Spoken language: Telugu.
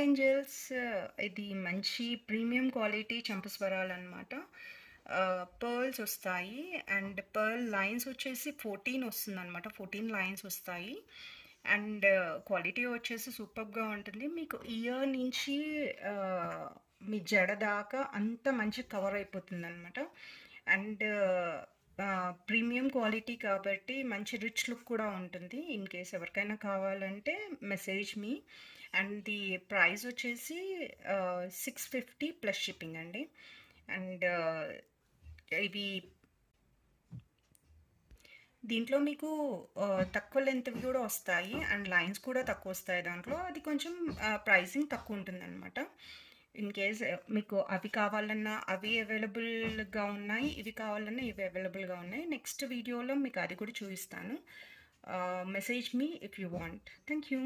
Hi angels. ఇది మంచి ప్రీమియం క్వాలిటీ చంపస్వరాలనమాట. పర్ల్స్ వస్తాయి అండ్ పర్ల్ లైన్స్ వచ్చేసి 14 వస్తుందనమాట. 14 లైన్స్ వస్తాయి. అండ్ క్వాలిటీ వచ్చేసి సూపర్‌గా ఉంటుంది. మీకు ఇయర్ నుంచి మీ జడ దాకా అంత మంచి కవర్ అయిపోతుందనమాట. అండ్ ప్రీమియం క్వాలిటీ కాబట్టి మంచి రిచ్ లుక్ కూడా ఉంటుంది. ఇన్ కేస్ ఎవరికైనా కావాలంటే message me. And the price వచ్చేసి 650 ప్లస్ షిప్పింగ్ అండి. అండ్ ఇవి దీంట్లో మీకు తక్కువ లెంత్‌వి కూడా వస్తాయి అండ్ లైన్స్ కూడా తక్కువ వస్తాయి దాంట్లో. అది కొంచెం ప్రైసింగ్ తక్కువ ఉంటుందన్నమాట. ఇన్ కేస్ మీకు అవి కావాలన్నా అవి అవైలబుల్‌గా ఉన్నాయి. ఇవి కావాలన్నా ఇవి అవైలబుల్‌గా ఉన్నాయి. నెక్స్ట్ వీడియోలో మీకు అది కూడా చూపిస్తాను. Message me if you want. Thank you.